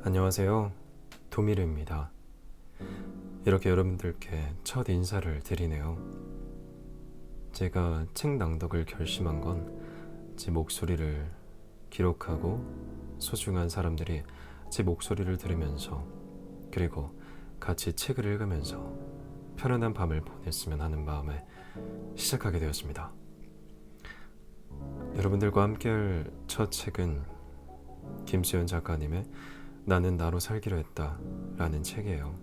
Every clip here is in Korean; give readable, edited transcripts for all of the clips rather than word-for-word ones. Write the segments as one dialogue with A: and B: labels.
A: 안녕하세요. 도미르입니다. 이렇게 여러분들께 첫 인사를 드리네요. 제가 책 낭독을 결심한 건 제 목소리를 기록하고 소중한 사람들이 제 목소리를 들으면서 그리고 같이 책을 읽으면서 편안한 밤을 보냈으면 하는 마음에 시작하게 되었습니다. 여러분들과 함께할 첫 책은 김수현 작가님의 나는 나로 살기로 했다 라는 책이에요.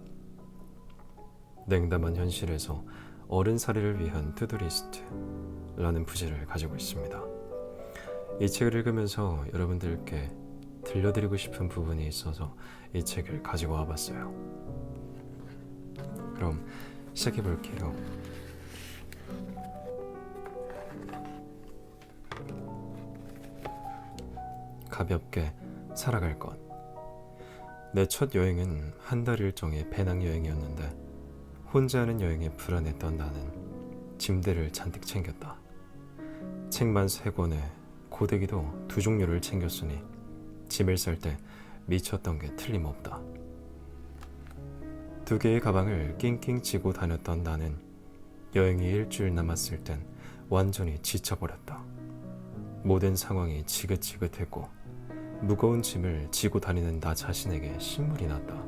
A: 냉담한 현실에서 어른살이를 위한 투두리스트 라는 부제를 가지고 있습니다. 이 책을 읽으면서 여러분들께 들려드리고 싶은 부분이 있어서 이 책을 가지고 와봤어요. 그럼 시작해 볼게요. 가볍게 살아갈 것. 내 첫 여행은 한 달 일정의 배낭여행이었는데 혼자 하는 여행에 불안했던 나는 짐들을 잔뜩 챙겼다. 책만 3권에 고데기도 2종류를 챙겼으니 짐을 쌀 때 미쳤던 게 틀림없다. 2개의 가방을 낑낑 쥐고 다녔던 나는 여행이 일주일 남았을 땐 완전히 지쳐버렸다. 모든 상황이 지긋지긋했고 무거운 짐을 지고 다니는 나 자신에게 신물이 났다.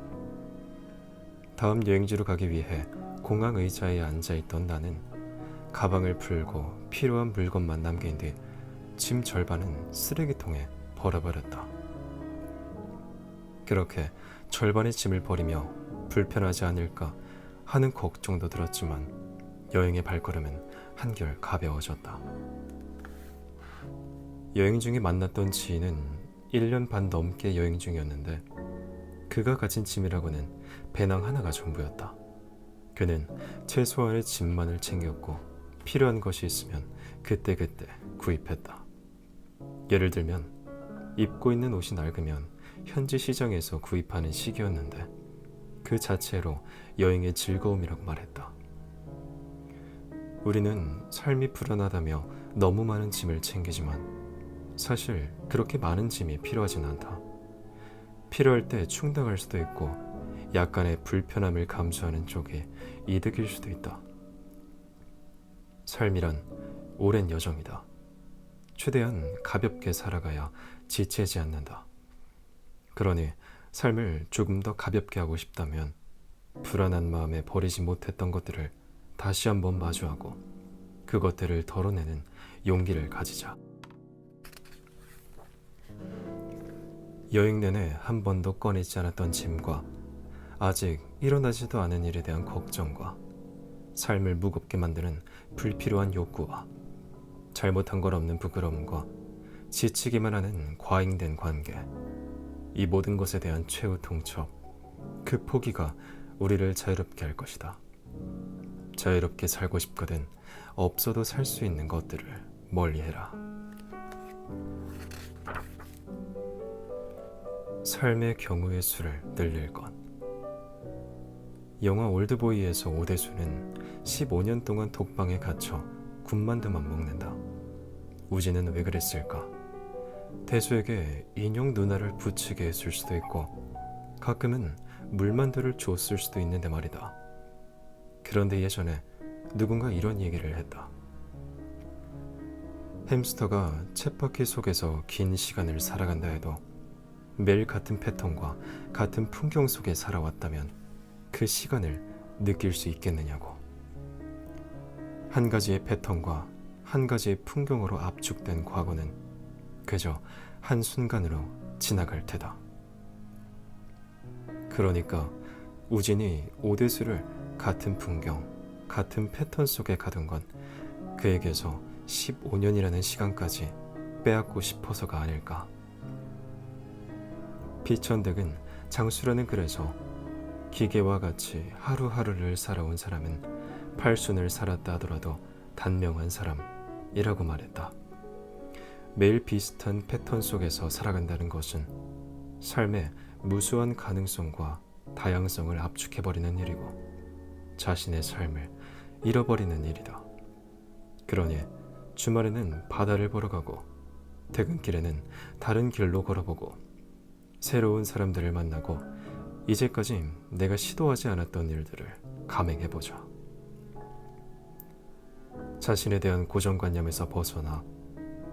A: 다음 여행지로 가기 위해 공항 의자에 앉아있던 나는 가방을 풀고 필요한 물건만 남긴 뒤 짐 절반은 쓰레기통에 버려버렸다. 그렇게 절반의 짐을 버리며 불편하지 않을까 하는 걱정도 들었지만 여행의 발걸음은 한결 가벼워졌다. 여행 중에 만났던 지인은 1년 반 넘게 여행 중이었는데 그가 가진 짐이라고는 배낭 하나가 전부였다. 그는 최소한의 짐만을 챙겼고 필요한 것이 있으면 그때그때 구입했다. 예를 들면 입고 있는 옷이 낡으면 현지 시장에서 구입하는 시기였는데 그 자체로 여행의 즐거움이라고 말했다. 우리는 삶이 불안하다며 너무 많은 짐을 챙기지만 사실 그렇게 많은 짐이 필요하진 않다. 필요할 때 충당할 수도 있고 약간의 불편함을 감수하는 쪽이 이득일 수도 있다. 삶이란 오랜 여정이다. 최대한 가볍게 살아가야 지치지 않는다. 그러니 삶을 조금 더 가볍게 하고 싶다면 불안한 마음에 버리지 못했던 것들을 다시 한번 마주하고 그것들을 덜어내는 용기를 가지자. 여행 내내 한 번도 꺼내지 않았던 짐과 아직 일어나지도 않은 일에 대한 걱정과 삶을 무겁게 만드는 불필요한 욕구와 잘못한 건 없는 부끄러움과 지치기만 하는 과잉된 관계, 이 모든 것에 대한 최후 통첩, 그 포기가 우리를 자유롭게 할 것이다. 자유롭게 살고 싶거든 없어도 살 수 있는 것들을 멀리해라. 삶의 경우의 수를 늘릴 것. 영화 올드보이에서 오대수는 15년 동안 독방에 갇혀 군만두만 먹는다. 우진은 왜 그랬을까? 대수에게 인형 누나를 부추게 했을 수도 있고 가끔은 물만두를 줬을 수도 있는데 말이다. 그런데 예전에 누군가 이런 얘기를 했다. 햄스터가 쳇바퀴 속에서 긴 시간을 살아간다 해도 매일 같은 패턴과 같은 풍경 속에 살아왔다면 그 시간을 느낄 수 있겠느냐고. 한 가지의 패턴과 한 가지의 풍경으로 압축된 과거는 그저 한순간으로 지나갈 테다. 그러니까 우진이 오대수를 같은 풍경, 같은 패턴 속에 가둔 건 그에게서 15년이라는 시간까지 빼앗고 싶어서가 아닐까. 비천득은 장수라는 글에서 기계와 같이 하루하루를 살아온 사람은 팔순을 살았다 하더라도 단명한 사람이라고 말했다. 매일 비슷한 패턴 속에서 살아간다는 것은 삶의 무수한 가능성과 다양성을 압축해버리는 일이고 자신의 삶을 잃어버리는 일이다. 그러니 주말에는 바다를 보러 가고 퇴근길에는 다른 길로 걸어보고 새로운 사람들을 만나고 이제까지 내가 시도하지 않았던 일들을 감행해보자. 자신에 대한 고정관념에서 벗어나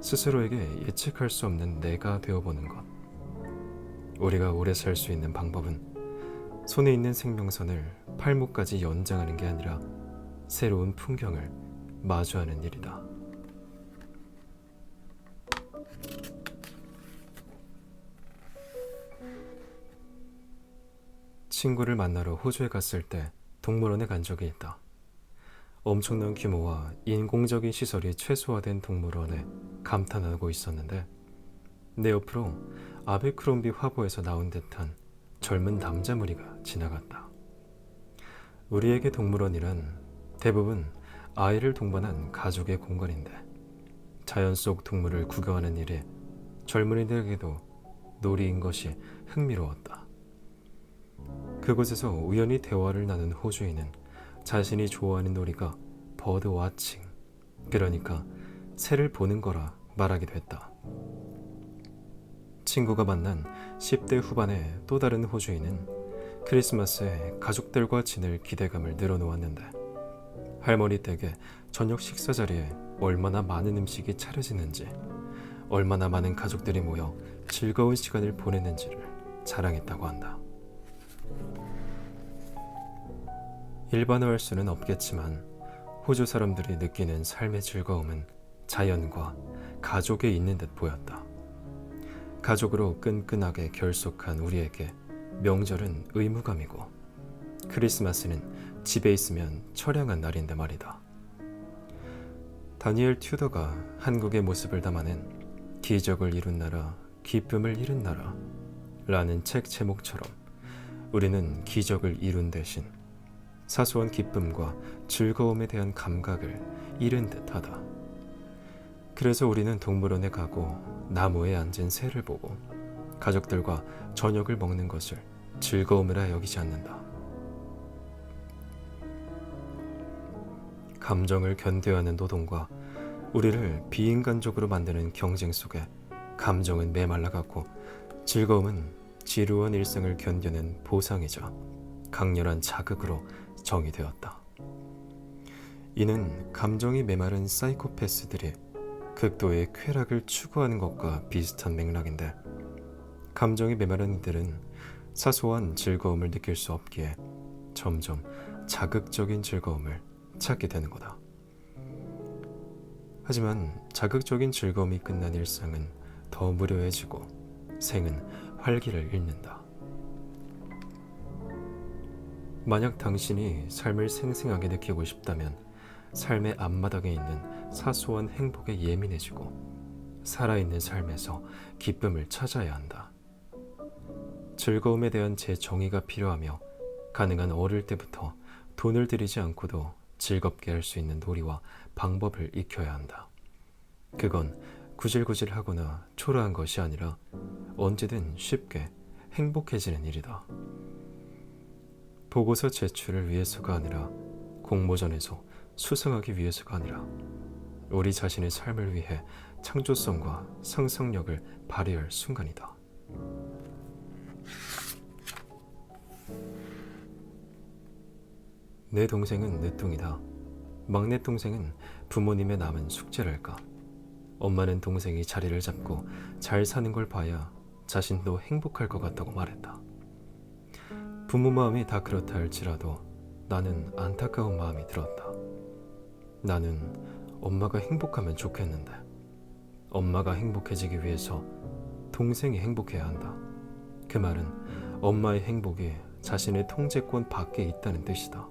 A: 스스로에게 예측할 수 없는 내가 되어보는 것. 우리가 오래 살 수 있는 방법은 손에 있는 생명선을 팔목까지 연장하는 게 아니라 새로운 풍경을 마주하는 일이다. 친구를 만나러 호주에 갔을 때 동물원에 간 적이 있다. 엄청난 규모와 인공적인 시설이 최소화된 동물원에 감탄하고 있었는데 내 옆으로 아베크롬비 화보에서 나온 듯한 젊은 남자 무리가 지나갔다. 우리에게 동물원이란 대부분 아이를 동반한 가족의 공간인데 자연 속 동물을 구경하는 일이 젊은이들에게도 놀이인 것이 흥미로웠다. 그곳에서 우연히 대화를 나눈 호주인은 자신이 좋아하는 놀이가 버드 와칭, 그러니까 새를 보는 거라 말하기도 했다. 친구가 만난 10대 후반의 또 다른 호주인은 크리스마스에 가족들과 지낼 기대감을 늘어놓았는데 할머니 댁의 저녁 식사 자리에 얼마나 많은 음식이 차려지는지, 얼마나 많은 가족들이 모여 즐거운 시간을 보냈는지를 자랑했다고 한다. 일반화할 수는 없겠지만 호주 사람들이 느끼는 삶의 즐거움은 자연과 가족에 있는 듯 보였다. 가족으로 끈끈하게 결속한 우리에게 명절은 의무감이고 크리스마스는 집에 있으면 처량한 날인데 말이다. 다니엘 튜더가 한국의 모습을 담아낸 기적을 이룬 나라, 기쁨을 잃은 나라 라는 책 제목처럼 우리는 기적을 이룬 대신 사소한 기쁨과 즐거움에 대한 감각을 잃은 듯하다. 그래서 우리는 동물원에 가고 나무에 앉은 새를 보고 가족들과 저녁을 먹는 것을 즐거움이라 여기지 않는다. 감정을 견뎌하는 노동과 우리를 비인간적으로 만드는 경쟁 속에 감정은 메말라갔고 즐거움은 지루한 일상을 견디는 보상이자 강렬한 자극으로 정의되었다. 이는 감정이 메마른 사이코패스들이 극도의 쾌락을 추구하는 것과 비슷한 맥락인데 감정이 메마른 이들은 사소한 즐거움을 느낄 수 없기에 점점 자극적인 즐거움을 찾게 되는 거다. 하지만 자극적인 즐거움이 끝난 일상은 더 무료해지고 생은 활기를 잃는다. 만약 당신이 삶을 생생하게 느끼고 싶다면 삶의 앞마당에 있는 사소한 행복에 예민해지고 살아있는 삶에서 기쁨을 찾아야 한다. 즐거움에 대한 재정의가 필요하며 가능한 어릴 때부터 돈을 들이지 않고도 즐겁게 할 수 있는 놀이와 방법을 익혀야 한다. 그건 구질구질하거나 초라한 것이 아니라 언제든 쉽게 행복해지는 일이다. 보고서 제출을 위해서가 아니라 공모전에서 수상하기 위해서가 아니라 우리 자신의 삶을 위해 창조성과 상상력을 발휘할 순간이다. 내 동생은 늦둥이다. 막내 동생은 부모님의 남은 숙제랄까. 엄마는 동생이 자리를 잡고 잘 사는 걸 봐야 자신도 행복할 것 같다고 말했다. 부모 마음이 다 그렇다 할지라도 나는 안타까운 마음이 들었다. 나는 엄마가 행복하면 좋겠는데 엄마가 행복해지기 위해서 동생이 행복해야 한다. 그 말은 엄마의 행복이 자신의 통제권 밖에 있다는 뜻이다.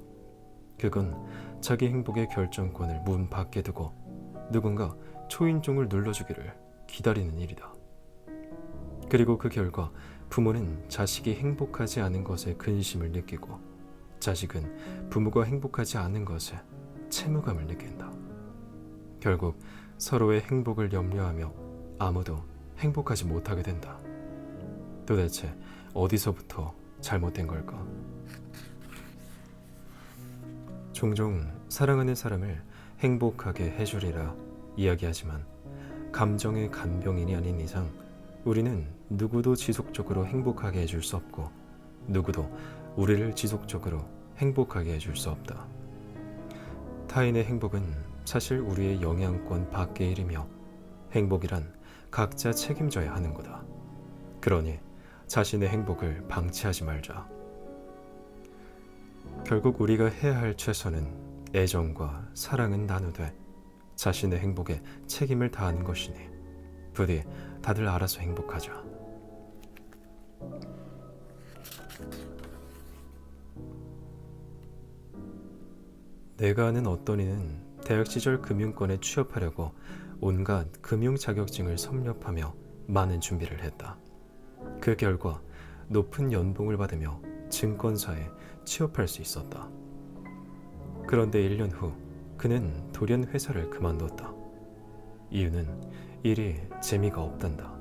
A: 그건 자기 행복의 결정권을 문 밖에 두고 누군가 초인종을 눌러주기를 기다리는 일이다. 그리고 그 결과 부모는 자식이 행복하지 않은 것에 근심을 느끼고 자식은 부모가 행복하지 않은 것에 채무감을 느낀다. 결국 서로의 행복을 염려하며 아무도 행복하지 못하게 된다. 도대체 어디서부터 잘못된 걸까? 종종 사랑하는 사람을 행복하게 해주리라 이야기하지만 감정의 간병인이 아닌 이상 우리는 누구도 지속적으로 행복하게 해줄 수 없고 누구도 우리를 지속적으로 행복하게 해줄 수 없다. 타인의 행복은 사실 우리의 영향권 밖의 일이며 행복이란 각자 책임져야 하는 거다. 그러니 자신의 행복을 방치하지 말자. 결국 우리가 해야 할 최선은 애정과 사랑은 나누되 자신의 행복에 책임을 다하는 것이니 부디 다들 알아서 행복하자. 내가 아는 어떤 이는 대학 시절 금융권에 취업하려고 온갖 금융 자격증을 섭렵하며 많은 준비를 했다. 그 결과 높은 연봉을 받으며 증권사에 취업할 수 있었다. 그런데 1년 후 그는 돌연 회사를 그만뒀다. 이유는 일이 재미가 없단다.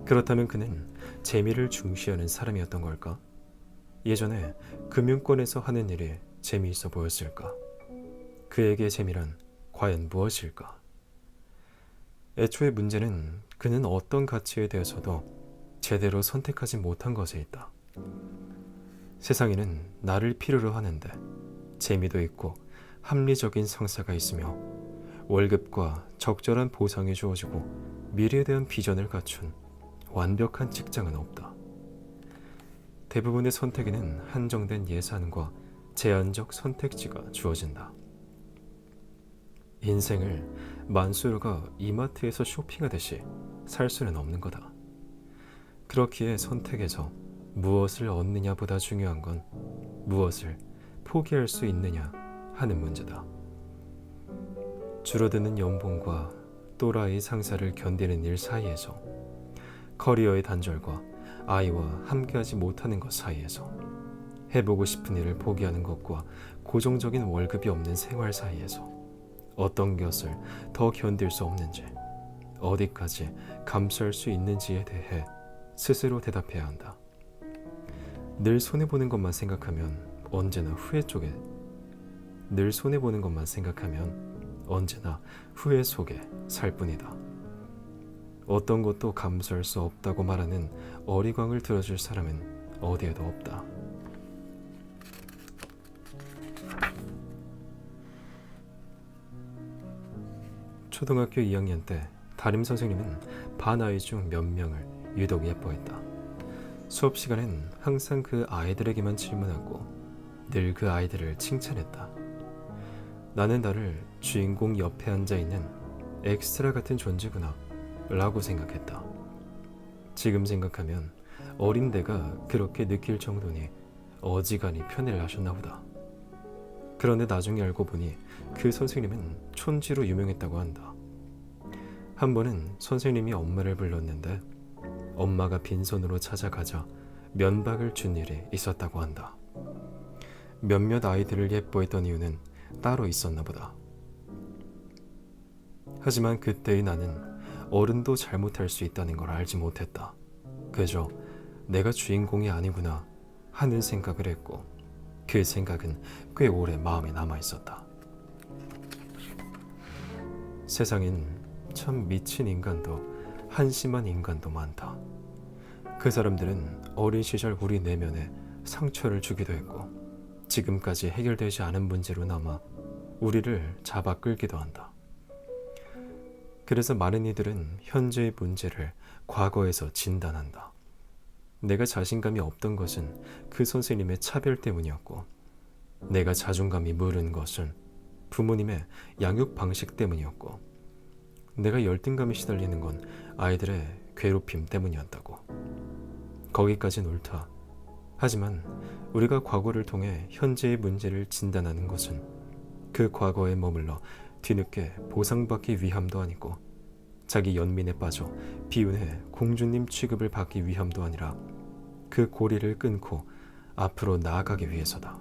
A: 그렇다면 그는 재미를 중시하는 사람이었던 걸까? 예전에 금융권에서 하는 일이 재미있어 보였을까? 그에게 재미란 과연 무엇일까? 애초에 문제는 그는 어떤 가치에 대해서도 제대로 선택하지 못한 것에 있다. 세상에는 나를 필요로 하는데 재미도 있고 합리적인 상사가 있으며 월급과 적절한 보상이 주어지고 미래에 대한 비전을 갖춘 완벽한 직장은 없다. 대부분의 선택에는 한정된 예산과 제한적 선택지가 주어진다. 인생을 만수르가 이마트에서 쇼핑하듯이 살 수는 없는 거다. 그렇기에 선택에서 무엇을 얻느냐보다 중요한 건 무엇을 포기할 수 있느냐 하는 문제다. 줄어드는 연봉과 또라이 상사를 견디는 일 사이에서, 커리어의 단절과 아이와 함께하지 못하는 것 사이에서, 해보고 싶은 일을 포기하는 것과 고정적인 월급이 없는 생활 사이에서 어떤 것을 더 견딜 수 없는지, 어디까지 감수할 수 있는지에 대해 스스로 대답해야 한다. 늘 손해보는 것만 생각하면 언제나 후회 속에 살 뿐이다. 어떤 것도 감수할 수 없다고 말하는 어리광을 들어줄 사람은 어디에도 없다. 초등학교 2학년 때 담임 선생님은 반 아이 중 몇 명을 유독 예뻐했다. 수업 시간엔 항상 그 아이들에게만 질문하고 늘 그 아이들을 칭찬했다. 나는 나를 주인공 옆에 앉아있는 엑스트라 같은 존재구나 라고 생각했다. 지금 생각하면 어린 내가 그렇게 느낄 정도니 어지간히 편애를 하셨나 보다. 그런데 나중에 알고 보니 그 선생님은 촌지로 유명했다고 한다. 한 번은 선생님이 엄마를 불렀는데 엄마가 빈손으로 찾아가자 면박을 준 일이 있었다고 한다. 몇몇 아이들을 예뻐했던 이유는 따로 있었나 보다. 하지만 그때의 나는 어른도 잘못할 수 있다는 걸 알지 못했다. 그저 내가 주인공이 아니구나 하는 생각을 했고 그 생각은 꽤 오래 마음에 남아 있었다. 세상엔 참 미친 인간도 한심한 인간도 많다. 그 사람들은 어린 시절 우리 내면에 상처를 주기도 했고 지금까지 해결되지 않은 문제로 남아 우리를 잡아 끌기도 한다. 그래서 많은 이들은 현재의 문제를 과거에서 진단한다. 내가 자신감이 없던 것은 그 선생님의 차별 때문이었고 내가 자존감이 무른 것은 부모님의 양육 방식 때문이었고 내가 열등감에 시달리는 건 아이들의 괴롭힘 때문이었다고. 거기까진 옳다. 하지만 우리가 과거를 통해 현재의 문제를 진단하는 것은 그 과거에 머물러 뒤늦게 보상받기 위함도 아니고 자기 연민에 빠져 비운해 공주님 취급을 받기 위함도 아니라 그 고리를 끊고 앞으로 나아가기 위해서다.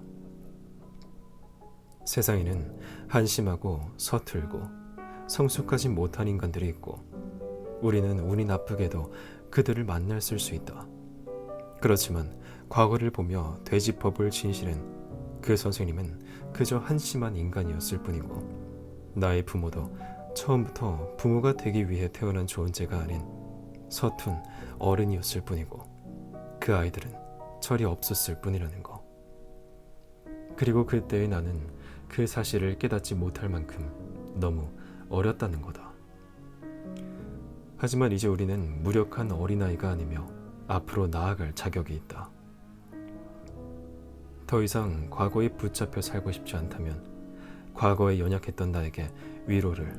A: 세상에는 한심하고 서툴고 성숙하지 못한 인간들이 있고 우리는 운이 나쁘게도 그들을 만났을 수 있다. 그렇지만 과거를 보며 되짚어볼 진실은 그 선생님은 그저 한심한 인간이었을 뿐이고 나의 부모도 처음부터 부모가 되기 위해 태어난 존재가 아닌 서툰 어른이었을 뿐이고 그 아이들은 철이 없었을 뿐이라는 거. 그리고 그때의 나는 그 사실을 깨닫지 못할 만큼 너무 어렸다는 거다. 하지만 이제 우리는 무력한 어린아이가 아니며 앞으로 나아갈 자격이 있다. 더 이상 과거에 붙잡혀 살고 싶지 않다면 과거에 연약했던 나에게 위로를,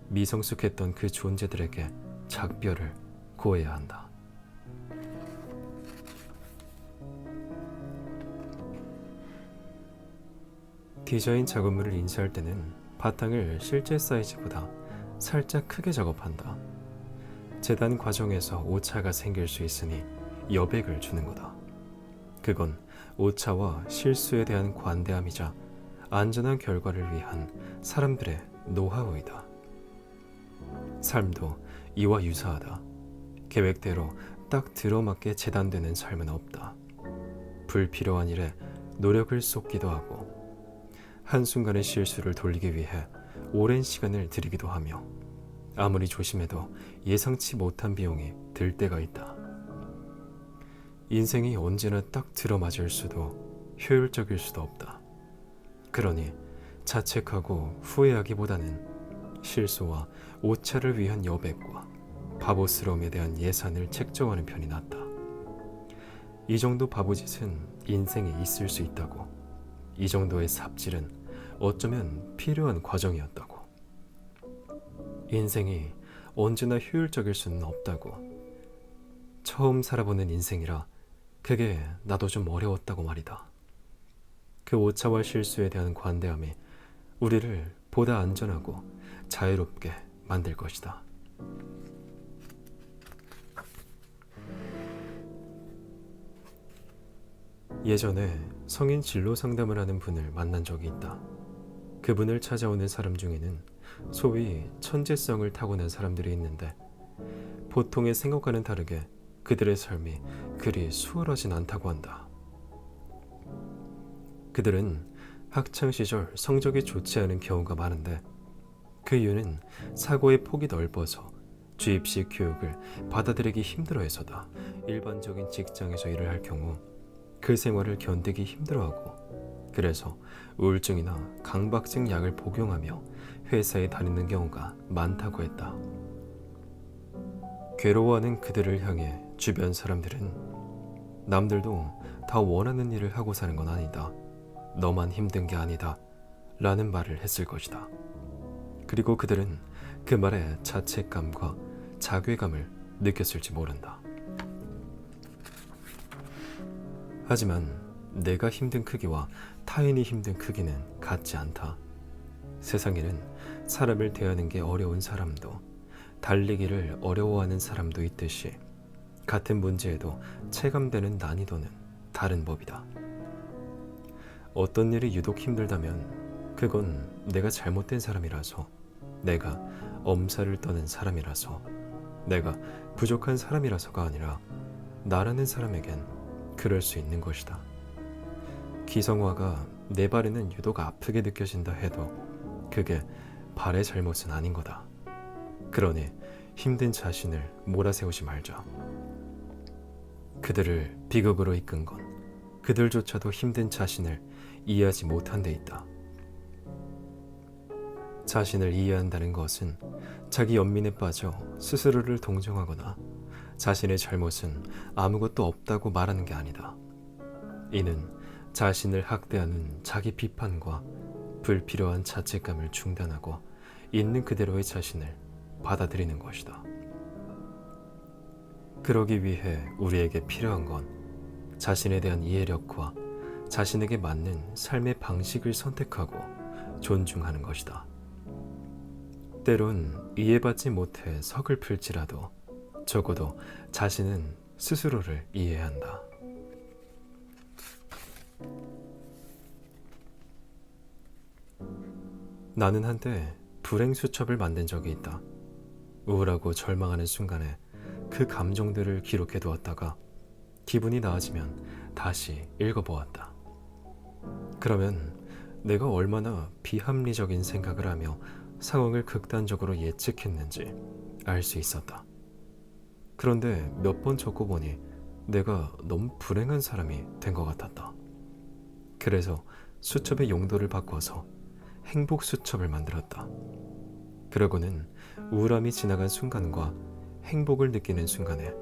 A: 미성숙했던 그 존재들에게 작별을 구해야 한다. 디자인 작업물을 인쇄할 때는 바탕을 실제 사이즈보다 살짝 크게 작업한다. 재단 과정에서 오차가 생길 수 있으니 여백을 주는 거다. 그건 오차와 실수에 대한 관대함이자 안전한 결과를 위한 사람들의 노하우이다. 삶도 이와 유사하다. 계획대로 딱 들어맞게 재단되는 삶은 없다. 불필요한 일에 노력을 쏟기도 하고 한순간의 실수를 돌리기 위해 오랜 시간을 들이기도 하며 아무리 조심해도 예상치 못한 비용이 들 때가 있다. 인생이 언제나 딱 들어맞을 수도 효율적일 수도 없다. 그러니 자책하고 후회하기보다는 실수와 오차를 위한 여백과 바보스러움에 대한 예산을 책정하는 편이 낫다. 이 정도 바보짓은 인생에 있을 수 있다고. 이 정도의 삽질은 어쩌면 필요한 과정이었다고. 인생이 언제나 효율적일 수는 없다고. 처음 살아보는 인생이라 그게 나도 좀 어려웠다고 말이다. 그 오차와 실수에 대한 관대함이 우리를 보다 안전하고 자유롭게 만들 것이다. 예전에 성인 진로 상담을 하는 분을 만난 적이 있다. 그분을 찾아오는 사람 중에는 소위 천재성을 타고난 사람들이 있는데 보통의 생각과는 다르게 그들의 삶이 그리 수월하진 않다고 한다. 그들은 학창시절 성적이 좋지 않은 경우가 많은데 그 이유는 사고의 폭이 넓어서 주입식 교육을 받아들이기 힘들어해서다. 일반적인 직장에서 일을 할 경우 그 생활을 견디기 힘들어하고 그래서 우울증이나 강박증 약을 복용하며 회사에 다니는 경우가 많다고 했다. 괴로워하는 그들을 향해 주변 사람들은 남들도 다 원하는 일을 하고 사는 건 아니다. 너만 힘든 게 아니다. 라는 말을 했을 것이다. 그리고 그들은 그 말에 자책감과 자괴감을 느꼈을지 모른다. 하지만 내가 힘든 크기와 타인이 힘든 크기는 같지 않다. 세상에는 사람을 대하는 게 어려운 사람도 달리기를 어려워하는 사람도 있듯이 같은 문제에도 체감되는 난이도는 다른 법이다. 어떤 일이 유독 힘들다면 그건 내가 잘못된 사람이라서, 내가 엄살을 떠는 사람이라서, 내가 부족한 사람이라서가 아니라 나라는 사람에겐 그럴 수 있는 것이다. 기성화가 내 발에는 유독 아프게 느껴진다 해도 그게 발의 잘못은 아닌 거다. 그러니 힘든 자신을 몰아세우지 말자. 그들을 비극으로 이끈 건 그들조차도 힘든 자신을 이해하지 못한 데 있다. 자신을 이해한다는 것은 자기 연민에 빠져 스스로를 동정하거나 자신의 잘못은 아무것도 없다고 말하는 게 아니다. 이는 자신을 학대하는 자기 비판과 불필요한 자책감을 중단하고 있는 그대로의 자신을 받아들이는 것이다. 그러기 위해 우리에게 필요한 건 자신에 대한 이해력과 자신에게 맞는 삶의 방식을 선택하고 존중하는 것이다. 때론 이해받지 못해 서글플지라도 적어도 자신은 스스로를 이해한다. 나는 한때 불행 수첩을 만든 적이 있다. 우울하고 절망하는 순간에 그 감정들을 기록해 두었다가 기분이 나아지면 다시 읽어보았다. 그러면 내가 얼마나 비합리적인 생각을 하며 상황을 극단적으로 예측했는지 알 수 있었다. 그런데 몇 번 적고 보니 내가 너무 불행한 사람이 된 것 같았다. 그래서 수첩의 용도를 바꿔서 행복 수첩을 만들었다. 그러고는 우울함이 지나간 순간과 행복을 느끼는 순간에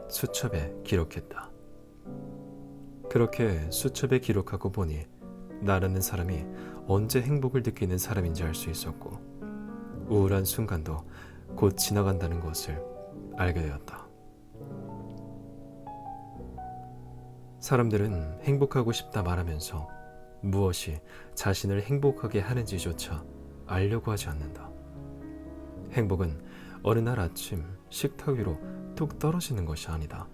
A: 수첩에 기록했다. 그렇게 수첩에 기록하고 보니 나라는 사람이 언제 행복을 느끼는 사람인지 알 수 있었고 우울한 순간도 곧 지나간다는 것을 알게 되었다. 사람들은 행복하고 싶다 말하면서 무엇이 자신을 행복하게 하는지조차 알려고 하지 않는다. 행복은 어느 날 아침 식탁 위로 뚝 떨어지는 것이 아니다.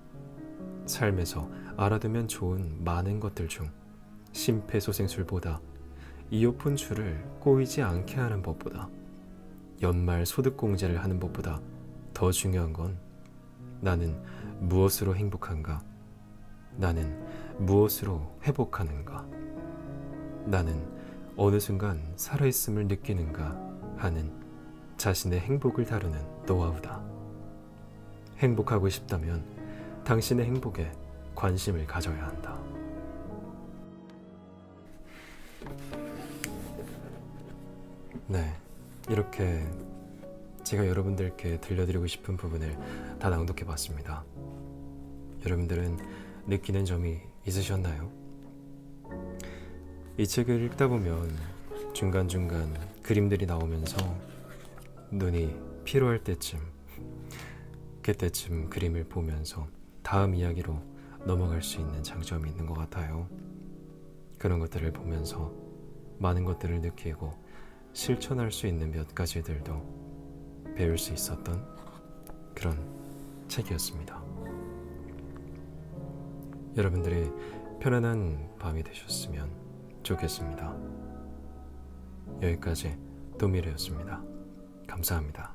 A: 삶에서 알아두면 좋은 많은 것들 중 심폐소생술보다 이어폰 줄을 꼬이지 않게 하는 법보다 연말 소득공제를 하는 법보다 더 중요한 건 나는 무엇으로 행복한가? 나는 무엇으로 회복하는가? 나는 어느 순간 살아있음을 느끼는가 하는 자신의 행복을 다루는 노하우다. 행복하고 싶다면 당신의 행복에 관심을 가져야 한다. 네, 이렇게 제가 여러분들께 들려드리고 싶은 부분을 다 낭독해 봤습니다. 여러분들은 느끼는 점이 있으셨나요? 이 책을 읽다 보면 중간중간 그림들이 나오면서 눈이 피로할 때쯤, 그때쯤 그림을 보면서 다음 이야기로 넘어갈 수 있는 장점이 있는 것 같아요. 그런 것들을 보면서 많은 것들을 느끼고 실천할 수 있는 몇 가지들도 배울 수 있었던 그런 책이었습니다. 여러분들이 편안한 밤이 되셨으면 좋겠습니다. 여기까지 도미르였습니다. 감사합니다.